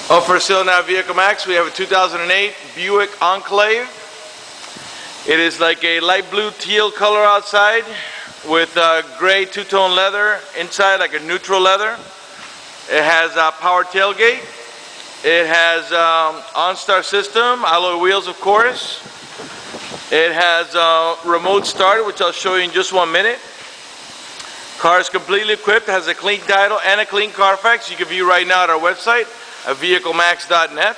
Oh, for sale now, Vehicle Max, we have a 2008 Buick Enclave. It is like a light blue teal color outside with gray two-tone leather inside, like a neutral leather. It has a power tailgate. It has OnStar system, alloy wheels of course. It has remote start, which I'll show you in just 1 minute. Car is completely equipped, has a clean title and a clean Carfax. You can view right now at our website at vehiclemax.net.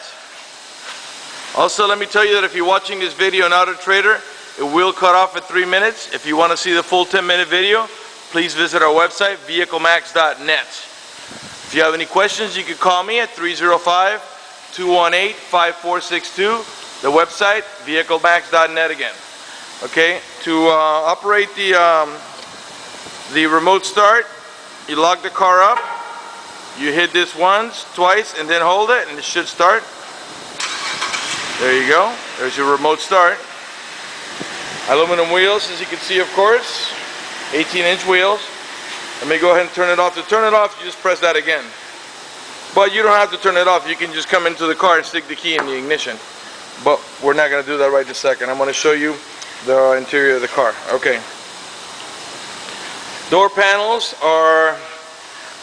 Also, let me tell you that if you're watching this video on Auto Trader, it will cut off at 3 minutes. If you want to see the full 10-minute video, please visit our website, vehiclemax.net. If you have any questions, you can call me at 305-218-5462. The website, vehiclemax.net again. Okay, to operate the remote start, you lock the car up, you hit this once, twice, and then hold it, and it should start. There you go. There's your remote start. Aluminum wheels, as you can see, of course. 18-inch wheels. Let me go ahead and turn it off. To turn it off, you just press that again. But you don't have to turn it off. You can just come into the car and stick the key in the ignition. But we're not going to do that right this second. I'm going to show you the interior of the car. Okay. Door panels are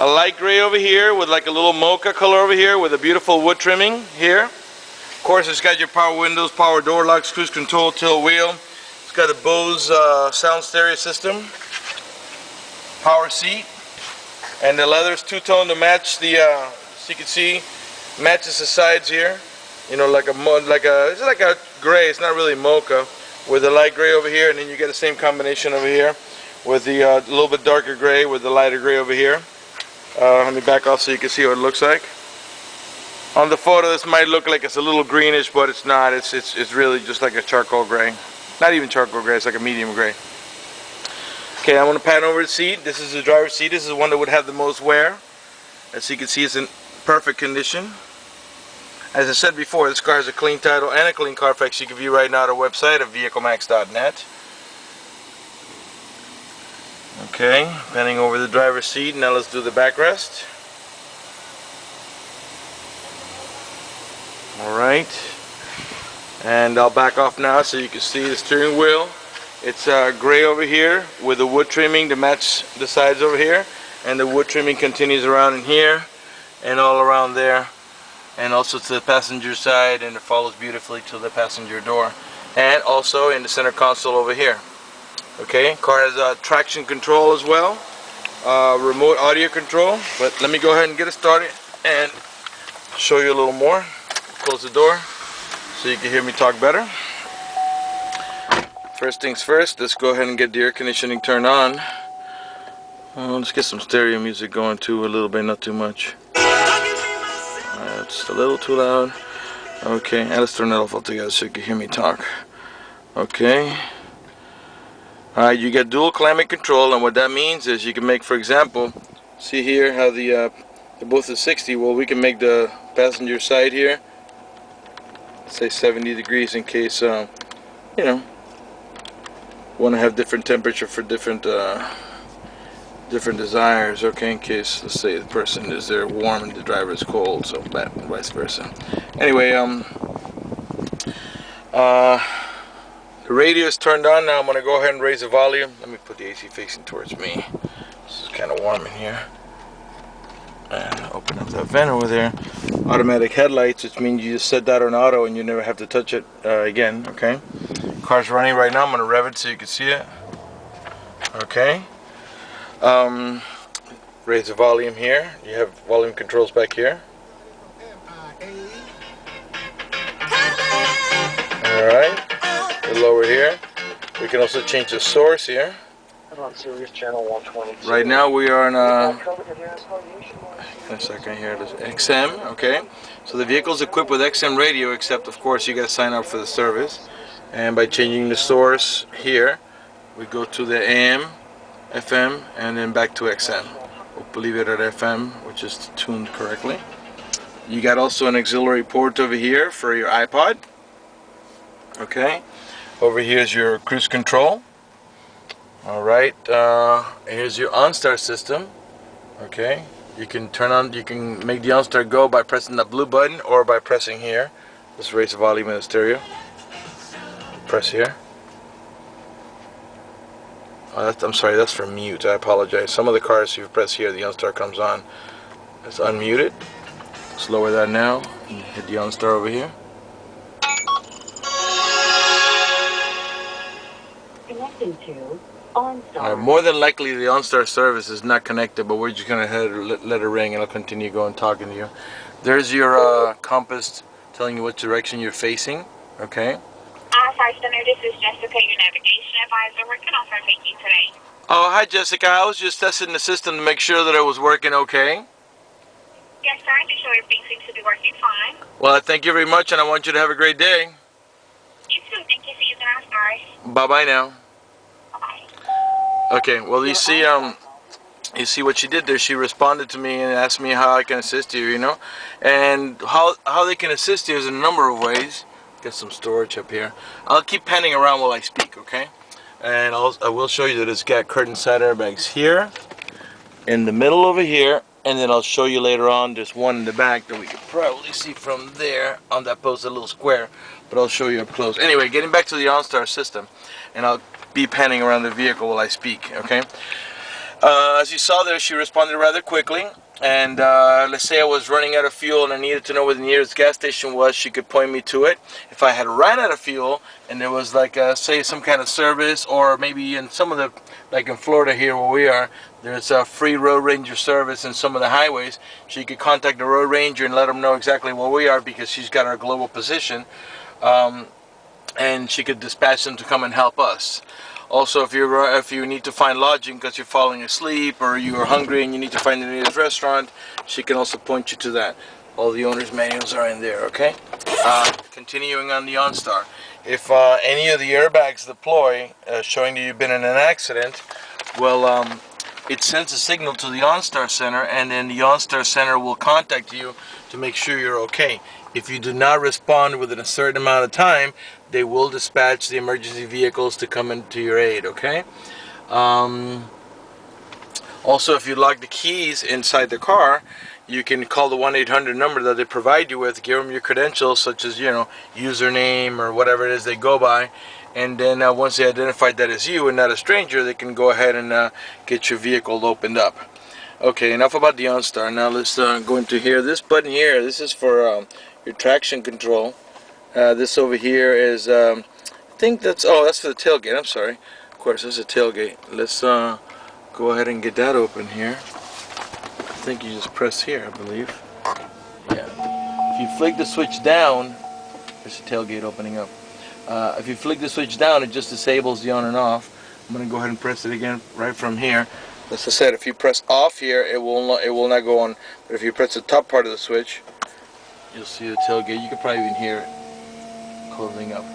a light gray over here with like a little mocha color over here with a beautiful wood trimming here. Of course, it's got your power windows, power door locks, cruise control, tilt wheel. It's got a BOSE sound stereo system, power seat, and the leather's two-tone to match the, so you can see, matches the sides here. You know, it's like a gray. It's not really mocha, with the light gray over here, and then you get the same combination over here with the little bit darker gray with the lighter gray over here. Let me back off so you can see what it looks like. On the photo, this might look like it's a little greenish, but it's not. It's really just like a charcoal gray. Not even charcoal gray. It's like a medium gray. Okay, I'm going to pan over the seat. This is the driver's seat. This is the one that would have the most wear. As you can see, it's in perfect condition. As I said before, this car has a clean title and a clean Carfax. You can view right now at our website at vehiclemax.net. Okay, panning over the driver's seat. Now let's do the backrest. Alright. And I'll back off now so you can see the steering wheel. It's gray over here with the wood trimming to match the sides over here. And the wood trimming continues around in here and all around there. And also to the passenger side, and it follows beautifully to the passenger door, and also in the center console over here. Okay, car has traction control as well, remote audio control. But let me go ahead and get it started and show you a little more. Close the door so you can hear me talk better. First things first, let's go ahead and get the air conditioning turned on. Let's get some stereo music going too, a little bit, not too much. It's a little too loud. Okay, and let's turn that off altogether so you can hear me talk. Okay. Alright, you get dual climate control, and what that means is you can make, for example, see here how the both is 60. Well, we can make the passenger side here, say 70 degrees in case, you know, want to have different temperature for different desires. Okay, in case, let's say the person is there warm and the driver is cold, so that and vice versa. Anyway, the radio is turned on. Now I'm going to go ahead and raise the volume. Let me put the AC facing towards me. This is kind of warm in here. And open up that vent over there. Automatic headlights, which means you just set that on auto and you never have to touch it again. Okay, car's running right now. I'm going to rev it so you can see it. Okay. Raise the volume here. You have volume controls back here. Alright. Lower here. We can also change the source here. Right now we are in a second here. There's XM. Okay. So the vehicle is equipped with XM radio, except of course you got to sign up for the service. And by changing the source here, we go to the AM, FM, and then back to XM. We'll leave it at FM, which is tuned correctly. You got also an auxiliary port over here for your iPod. Okay. Over here is your cruise control. Alright. Here's your OnStar system. Okay. You can turn on, you can make the OnStar go by pressing the blue button or by pressing here. Let's raise the volume in the stereo. Press here. Oh, I'm sorry, that's for mute. I apologize. Some of the cars, if you press here, the OnStar comes on. It's unmuted. Let's lower that now. Hit the OnStar over here. Connecting to OnStar. More than likely the OnStar service is not connected, but we're just going to let it ring and I'll continue going talking to you. There's your compass telling you what direction you're facing. Okay. Center, this is Jessica, your navigation advisor. What can I offer you today? Oh, hi Jessica. I was just testing the system to make sure that it was working okay. Yes, sir. I can show everything seems to be working fine. Well, thank you very much, and I want you to have a great day. You too. Thank you for using our stars. Bye-bye now. Bye-bye. Okay, well, you see what she did there. She responded to me and asked me how I can assist you, you know. And how they can assist you is in a number of ways. Get some storage up here. I'll keep panning around while I speak, okay? And I will show you that it's got curtain side airbags here, in the middle over here, and then I'll show you later on there's one in the back that we can probably see from there on that post, a little square, but I'll show you up close. Anyway, getting back to the OnStar system, and I'll be panning around the vehicle while I speak, okay? As you saw there, she responded rather quickly. And let's say I was running out of fuel and I needed to know where the nearest gas station was, she could point me to it. If I had ran out of fuel and there was like say some kind of service, or maybe in some of the, like in Florida here where we are, there's a free road ranger service in some of the highways. She could contact the road ranger and let them know exactly where we are, because she's got our global position, and she could dispatch them to come and help us. Also, if you need to find lodging because you're falling asleep or you are hungry and you need to find the nearest restaurant, she can also point you to that. All the owner's manuals are in there, okay? Continuing on the OnStar. If any of the airbags deploy, showing that you've been in an accident, well, it sends a signal to the OnStar Center, and then the OnStar Center will contact you to make sure you're okay. If you do not respond within a certain amount of time, they will dispatch the emergency vehicles to come into your aid, okay? Also, if you lock the keys inside the car, you can call the 1-800 number that they provide you with, give them your credentials, such as, you know, username or whatever it is they go by, and then once they identify that as you and not a stranger, they can go ahead and get your vehicle opened up. Okay, enough about the OnStar. Now let's go into here. This button here, this is for your traction control. This over here is, I think that's for the tailgate. I'm sorry. Of course, this is a tailgate. Let's go ahead and get that open here. I think you just press here, I believe. Yeah. If you flick the switch down, there's the tailgate opening up. If you flick the switch down, it just disables the on and off. I'm going to go ahead and press it again right from here. As I said, if you press off here, it will not go on. But if you press the top part of the switch, you'll see the tailgate. You can probably even hear it closing up.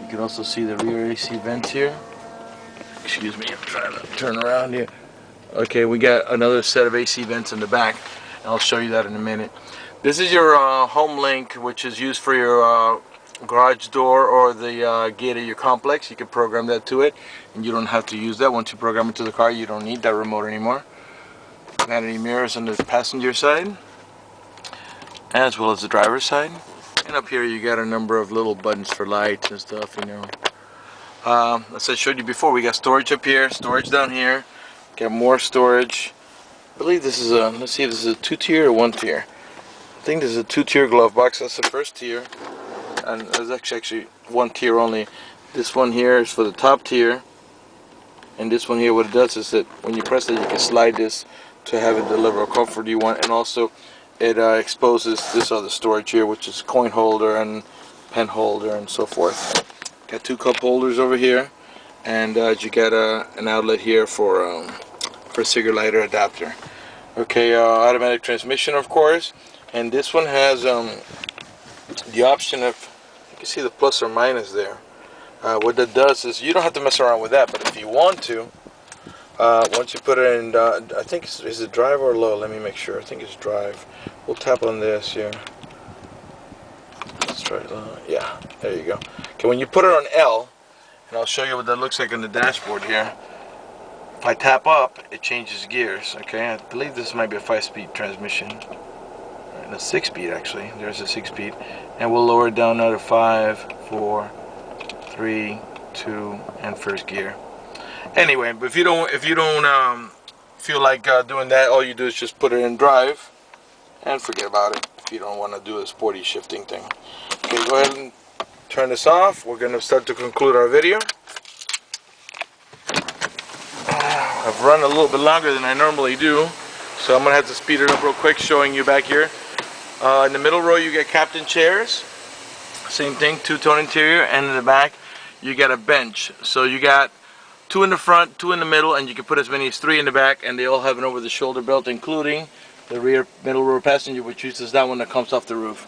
You can also see the rear AC vents here. Excuse me, I'm trying to turn around here. Okay, we got another set of AC vents in the back, and I'll show you that in a minute. This is your home link, which is used for your garage door or the gate of your complex. You can program that to it, and you don't have to use that. Once you program it to the car, you don't need that remote anymore. Vanity mirrors on the passenger side, as well as the driver's side. And up here you got a number of little buttons for lights and stuff, you know. As I showed you before, we got storage up here, storage down here. Got more storage. I believe this is a, let's see if this is a 2-tier or 1-tier. I think this is a 2-tier glove box. That's the first tier. And there's actually 1 tier only. This one here is for the top tier. And this one here, what it does is that when you press it, you can slide this to have it deliver a comfort you want. And also, it exposes this other storage here, which is coin holder and pen holder and so forth. Got 2 cup holders over here, and you got an outlet here for a cigarette lighter adapter. Okay, automatic transmission, of course, and this one has the option of, you can see the plus or minus there. What that does is you don't have to mess around with that, but if you want to, once you put it in, I think is it drive or low? Let me make sure. I think it's drive. We'll tap on this here. Let's try it. Yeah, there you go. Okay, when you put it on L, and I'll show you what that looks like on the dashboard here. if I tap up, it changes gears. Okay, I believe this might be a 5-speed transmission. And a 6-speed actually. There's a 6-speed, and we'll lower it down now to 5, 4, 3, 2, and first gear. Anyway, but if you don't feel like doing that, all you do is just put it in drive and forget about it. If you don't want to do a sporty shifting thing. Okay, go ahead and turn this off. We're gonna start to conclude our video. I've run a little bit longer than I normally do, so I'm gonna have to speed it up real quick, showing you back here. In the middle row you get captain chairs, same thing, two-tone interior, and in the back you get a bench. So you got 2 in the front, 2 in the middle, and you can put as many as 3 in the back, and they all have an over-the-shoulder belt, including the rear middle row passenger, which uses that one that comes off the roof.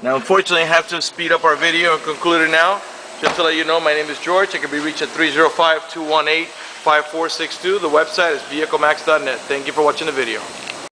Now unfortunately I have to speed up our video and conclude it now. Just to let you know, my name is George. I can be reached at 305-218-5462. The website is vehiclemax.net. Thank you for watching the video.